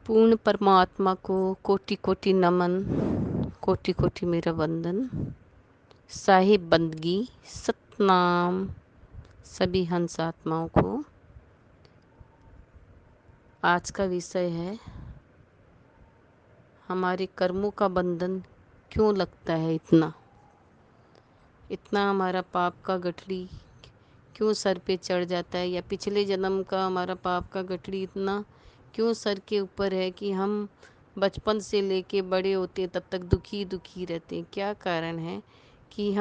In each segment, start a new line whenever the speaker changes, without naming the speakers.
पूर्ण परमात्मा को कोटि कोटि नमन, कोटि कोटि मेरा वंदन। साहिब बंदगी सतनाम सभी हंस आत्माओं को। आज का विषय है हमारे कर्मों का बंधन क्यों लगता है इतना इतना हमारा पाप का गठरी क्यों सर पे चढ़ जाता है, या पिछले जन्म का हमारा पाप का गठरी इतना क्यों सर के ऊपर है कि हम बचपन से लेके बड़े होते तब तक दुखी दुखी रहते हैं। क्या कारण है कि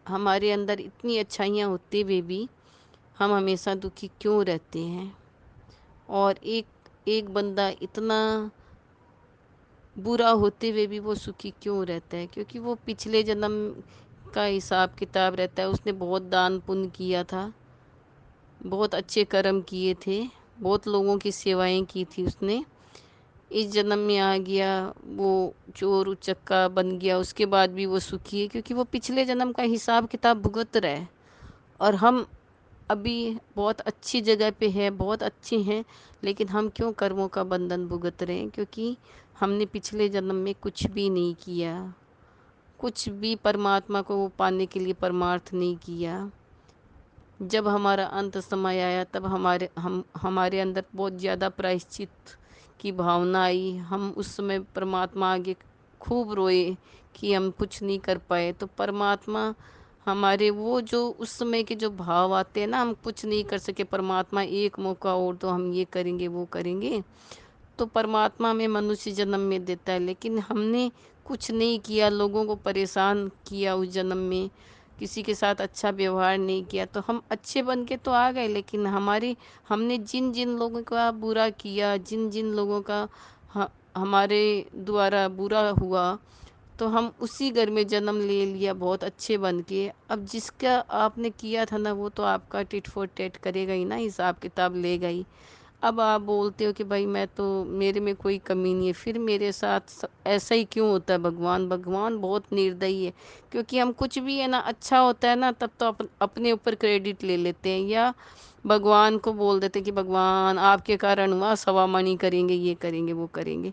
हमारे अंदर इतनी अच्छाइयाँ होते हुए भी हम हमेशा दुखी क्यों रहते हैं। और एक एक बंदा इतना बुरा होते हुए भी वो सुखी क्यों रहता है, क्योंकि वो पिछले जन्म का हिसाब किताब रहता है। उसने बहुत दान पुण्य किया था, बहुत अच्छे कर्म किए थे, बहुत लोगों की सेवाएं की थी उसने। इस जन्म में आ गया वो चोर उचक्का बन गया, उसके बाद भी वो सुखी है क्योंकि वो पिछले जन्म का हिसाब किताब भुगत रहा है। और हम अभी बहुत अच्छी जगह पे है, बहुत अच्छे हैं, लेकिन हम क्यों कर्मों का बंधन भुगत रहे हैं? क्योंकि हमने पिछले जन्म में कुछ भी नहीं किया, कुछ भी परमात्मा को पाने के लिए परमार्थ नहीं किया। जब हमारा अंत समय आया तब हमारे अंदर बहुत ज़्यादा प्रायश्चित की भावना आई। हम उस समय परमात्मा आगे खूब रोए कि हम कुछ नहीं कर पाए। तो परमात्मा हमारे वो जो उस समय के जो भाव आते हैं ना, हम कुछ नहीं कर सके, परमात्मा एक मौका और तो हम ये करेंगे वो करेंगे, तो परमात्मा हमें मनुष्य जन्म में देता है। लेकिन हमने कुछ नहीं किया, लोगों को परेशान किया उस जन्म में, किसी के साथ अच्छा व्यवहार नहीं किया, तो हम अच्छे बन के तो आ गए, लेकिन हमने जिन जिन लोगों का बुरा किया, जिन जिन लोगों का हमारे द्वारा बुरा हुआ, तो हम उसी घर में जन्म ले लिया बहुत अच्छे बन के। अब जिसका आपने किया था ना, वो तो आपका टिट फॉर टैट करेगा ही ना, हिसाब किताब लेगा ही। अब आप बोलते हो कि भाई मैं तो, मेरे में कोई कमी नहीं है, फिर मेरे साथ ऐसा ही क्यों होता है? भगवान भगवान बहुत निर्दयी है। क्योंकि हम कुछ भी है ना अच्छा होता है ना, तब तो अपने ऊपर क्रेडिट ले लेते हैं, या भगवान को बोल देते हैं कि भगवान आपके कारण हुआ, सवा मनी करेंगे, ये करेंगे वो करेंगे,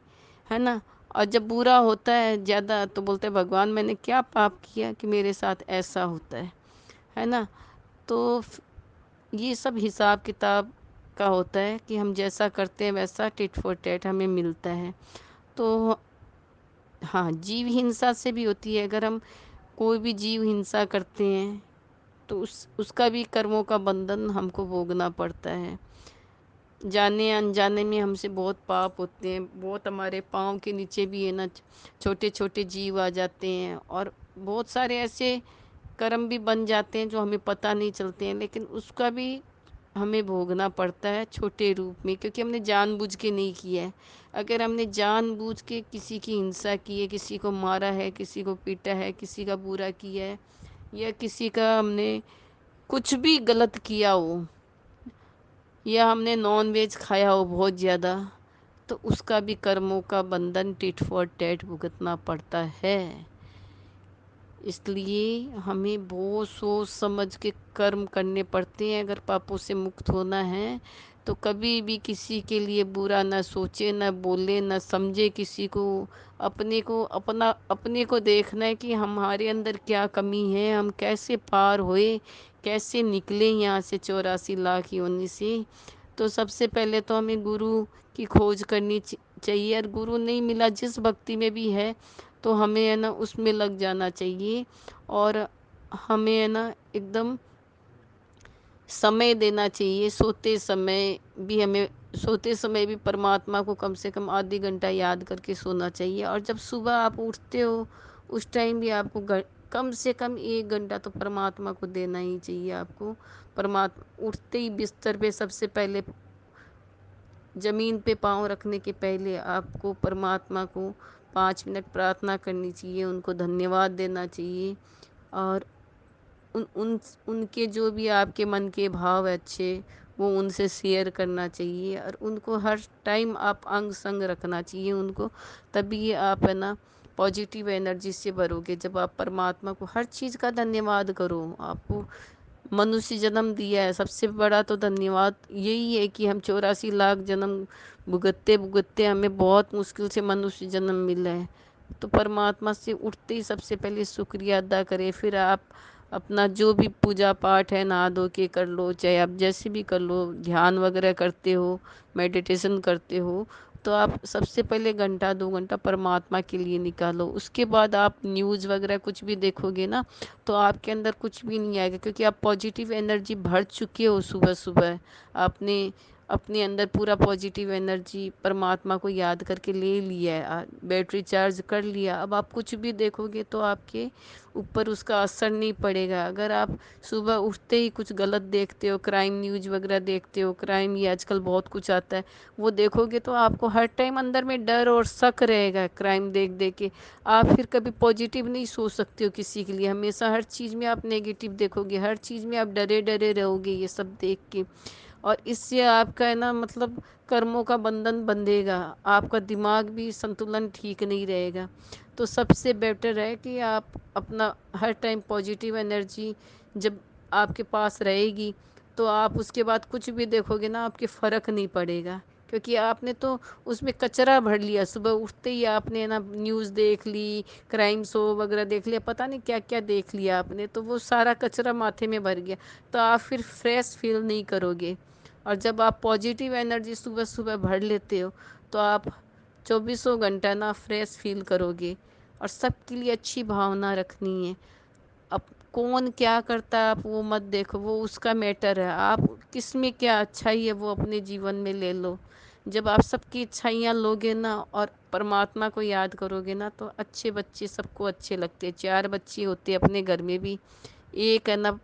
है ना। और जब बुरा होता है ज़्यादा तो बोलते हैं भगवान मैंने क्या पाप किया कि मेरे साथ ऐसा होता है ना। तो ये सब हिसाब किताब का होता है कि हम जैसा करते हैं वैसा टिट फॉर टैट हमें मिलता है। तो हाँ, जीव हिंसा से भी होती है। अगर हम कोई भी जीव हिंसा करते हैं तो उसका भी कर्मों का बंधन हमको भोगना पड़ता है। जाने अनजाने में हमसे बहुत पाप होते हैं, बहुत हमारे पाँव के नीचे भी है ना छोटे छोटे जीव आ जाते हैं, और बहुत सारे ऐसे कर्म भी बन जाते हैं जो हमें पता नहीं चलते हैं, लेकिन उसका भी हमें भोगना पड़ता है छोटे रूप में, क्योंकि हमने जानबूझ के नहीं किया है। अगर हमने जानबूझ के किसी की हिंसा की है, किसी को मारा है, किसी को पीटा है, किसी का बुरा किया है, या किसी का हमने कुछ भी गलत किया हो, या हमने नॉन वेज खाया हो बहुत ज़्यादा, तो उसका भी कर्मों का बंधन टिट फॉर टैट भुगतना पड़ता है। इसलिए हमें बहुत सोच समझ के कर्म करने पड़ते हैं अगर पापों से मुक्त होना है। तो कभी भी किसी के लिए बुरा ना सोचे, ना बोले, ना समझे किसी को। अपने को देखना है कि हमारे अंदर क्या कमी है, हम कैसे पार होए, कैसे निकले यहाँ से 84 लाख योनि से। तो सबसे पहले तो हमें गुरु की खोज करनी चाहिए, और गुरु नहीं मिला जिस भक्ति में भी है तो हमें है ना उसमें लग जाना चाहिए। और हमें है ना एकदम समय देना चाहिए। सोते समय भी परमात्मा को कम से कम आधी घंटा याद करके सोना चाहिए। और जब सुबह आप उठते हो उस टाइम भी आपको कम से कम 1 घंटा तो परमात्मा को देना ही चाहिए आपको। परमात्मा उठते ही बिस्तर पे सबसे पहले, ज़मीन पे पाँव रखने के पहले आपको परमात्मा को 5 मिनट प्रार्थना करनी चाहिए, उनको धन्यवाद देना चाहिए। और उन उन उनके जो भी आपके मन के भाव है अच्छे, वो उनसे शेयर करना चाहिए, और उनको हर टाइम आप अंग संग रखना चाहिए उनको। तभी आप है ना पॉजिटिव एनर्जी से भरोगे। जब आप परमात्मा को हर चीज़ का धन्यवाद करो, आपको मनुष्य जन्म दिया है, सबसे बड़ा तो धन्यवाद यही है कि हम 84 लाख जन्म भुगतते भुगतते हमें बहुत मुश्किल से मनुष्य जन्म मिला है। तो परमात्मा से उठते ही सबसे पहले शुक्रिया अदा करें। फिर आप अपना जो भी पूजा पाठ है नहा धो के कर लो, चाहे आप जैसे भी कर लो, ध्यान वगैरह करते हो, मेडिटेशन करते हो, तो आप सबसे पहले घंटा 2 घंटा परमात्मा के लिए निकालो। उसके बाद आप न्यूज़ वगैरह कुछ भी देखोगे ना, तो आपके अंदर कुछ भी नहीं आएगा, क्योंकि आप पॉजिटिव एनर्जी भर चुके हो। सुबह सुबह आपने अपने अंदर पूरा पॉजिटिव एनर्जी परमात्मा को याद करके ले लिया है, बैटरी चार्ज कर लिया। अब आप कुछ भी देखोगे तो आपके ऊपर उसका असर नहीं पड़ेगा। अगर आप सुबह उठते ही कुछ गलत देखते हो, क्राइम न्यूज़ वगैरह देखते हो, क्राइम ये आजकल बहुत कुछ आता है, वो देखोगे तो आपको हर टाइम अंदर में डर और शक रहेगा क्राइम देख देख के। आप फिर कभी पॉजिटिव नहीं सोच सकते हो किसी के लिए, हमेशा हर चीज़ में आप नेगेटिव देखोगे, हर चीज़ में आप डरे डरे रहोगे ये सब देख के। और इससे आपका है ना, मतलब कर्मों का बंधन बंधेगा, आपका दिमाग भी संतुलन ठीक नहीं रहेगा। तो सबसे बेटर है कि आप अपना हर टाइम पॉजिटिव एनर्जी जब आपके पास रहेगी, तो आप उसके बाद कुछ भी देखोगे ना, आपके फ़र्क नहीं पड़ेगा, क्योंकि आपने तो उसमें कचरा भर लिया। सुबह उठते ही आपने ना न्यूज़ देख ली, क्राइम शो वगैरह देख लिया, पता नहीं क्या क्या देख लिया आपने, तो वो सारा कचरा माथे में भर गया। तो आप फिर फ्रेश फील नहीं करोगे। और जब आप पॉजिटिव एनर्जी सुबह सुबह भर लेते हो, तो आप चौबीसों घंटा ना फ्रेश फील करोगे। और सबके लिए अच्छी भावना रखनी है। अब कौन क्या करता है आप वो मत देखो, वो उसका मैटर है। आप किस में क्या अच्छाई है वो अपने जीवन में ले लो। जब आप सबकी अच्छाइयाँ लोगे ना और परमात्मा को याद करोगे ना, तो अच्छे बच्चे सबको अच्छे लगते हैं। 4 बच्चे होते हैं अपने घर में भी, एक है ना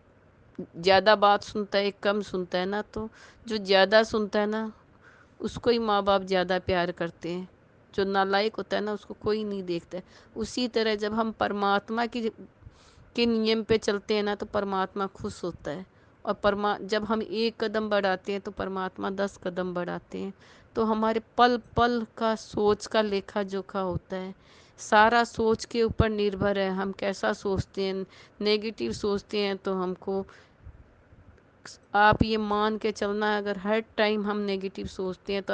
ज़्यादा बात सुनता है, एक कम सुनता है ना, तो जो ज़्यादा सुनता है ना उसको ही माँ बाप ज़्यादा प्यार करते हैं। जो नालायक होता है ना उसको कोई नहीं देखता है। उसी तरह जब हम परमात्मा की के नियम पे चलते हैं ना, तो परमात्मा खुश होता है। और जब हम एक कदम बढ़ाते हैं तो परमात्मा 10 कदम बढ़ाते हैं। तो हमारे पल पल का सोच का लेखा जोखा होता है, सारा सोच के ऊपर निर्भर है हम कैसा सोचते हैं। नेगेटिव सोचते हैं तो हमको, आप ये मान के चलना है, अगर हर टाइम हम नेगेटिव सोचते हैं तो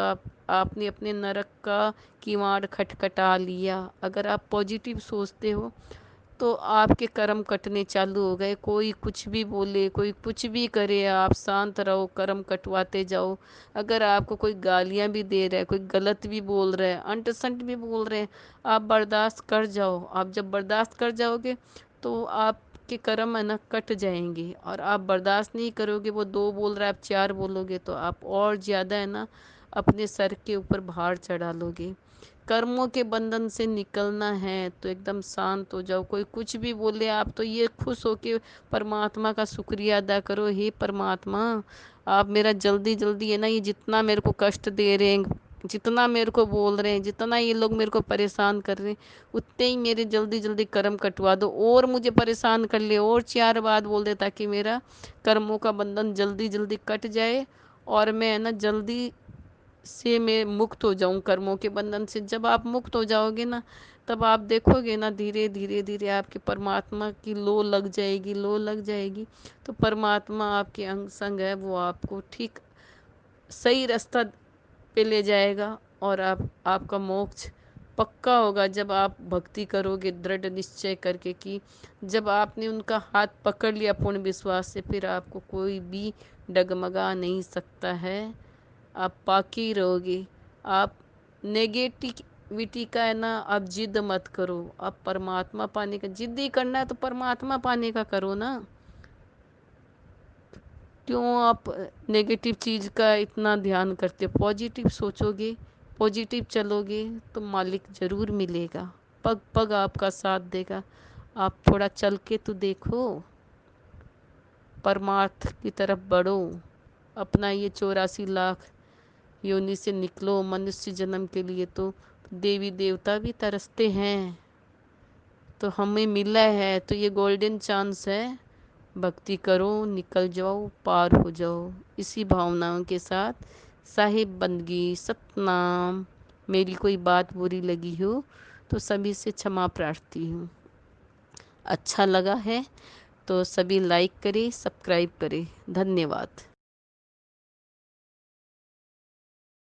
आपने अपने नरक का किवाड़ खटखटा लिया। अगर आप पॉजिटिव सोचते हो तो आपके कर्म कटने चालू हो गए। कोई कुछ भी बोले, कोई कुछ भी करे, आप शांत रहो, कर्म कटवाते जाओ। अगर आपको कोई गालियां भी दे रहा है, कोई गलत भी बोल रहा है, अंट संट भी बोल रहे हैं, आप बर्दाश्त कर जाओ। आप जब बर्दाश्त कर जाओगे तो आपके कर्म है ना कट जाएंगे। और आप बर्दाश्त नहीं करोगे, वो 2 बोल रहा है आप 4 बोलोगे, तो आप और ज़्यादा है ना अपने सर के ऊपर भार चढ़ा लोगे। कर्मों के बंधन से निकलना है तो एकदम शांत हो जाओ। कोई कुछ भी बोले आप तो ये खुश हो के परमात्मा का शुक्रिया अदा करो, हे परमात्मा आप मेरा जल्दी जल्दी है ना, ये जितना मेरे को कष्ट दे रहे हैं, जितना मेरे को बोल रहे हैं, जितना ये लोग मेरे को परेशान कर रहे हैं, उतने ही मेरे जल्दी जल्दी कर्म कटवा दो, और मुझे परेशान कर ले, और 4 बात बोल दे, ताकि मेरा कर्मों का बंधन जल्दी जल्दी कट जाए और मैं है ना जल्दी से मैं मुक्त हो जाऊं कर्मों के बंधन से। जब आप मुक्त हो जाओगे ना, तब आप देखोगे ना धीरे धीरे धीरे आपके परमात्मा की लो लग जाएगी, लो लग जाएगी। तो परमात्मा आपके अंग संग है, वो आपको ठीक सही रास्ता पे ले जाएगा। और आपका मोक्ष पक्का होगा जब आप भक्ति करोगे दृढ़ निश्चय करके, कि जब आपने उनका हाथ पकड़ लिया पूर्ण विश्वास से, फिर आपको कोई भी डगमगा नहीं सकता है। आप पाकी रहोगे। आप नेगेटिविटी का है ना, आप जिद मत करो। आप परमात्मा पाने का जिद ही करना है तो परमात्मा पाने का करो ना। क्यों आप नेगेटिव चीज़ का इतना ध्यान करते हो? पॉजिटिव सोचोगे, पॉजिटिव चलोगे तो मालिक ज़रूर मिलेगा, पग पग आपका साथ देगा। आप थोड़ा चल के तो देखो, परमार्थ की तरफ बढ़ो। अपना ये 84 लाख योनि से निकलो मनुष्य जन्म के लिए। तो देवी देवता भी तरसते हैं, तो हमें मिला है तो ये गोल्डन चांस है। भक्ति करो, निकल जाओ, पार हो जाओ। इसी भावनाओं के साथ साहिब बंदगी सतनाम। मेरी कोई बात बुरी लगी हो तो सभी से क्षमा प्रार्थी हूँ। अच्छा लगा है तो सभी लाइक करें, सब्सक्राइब करें। धन्यवाद।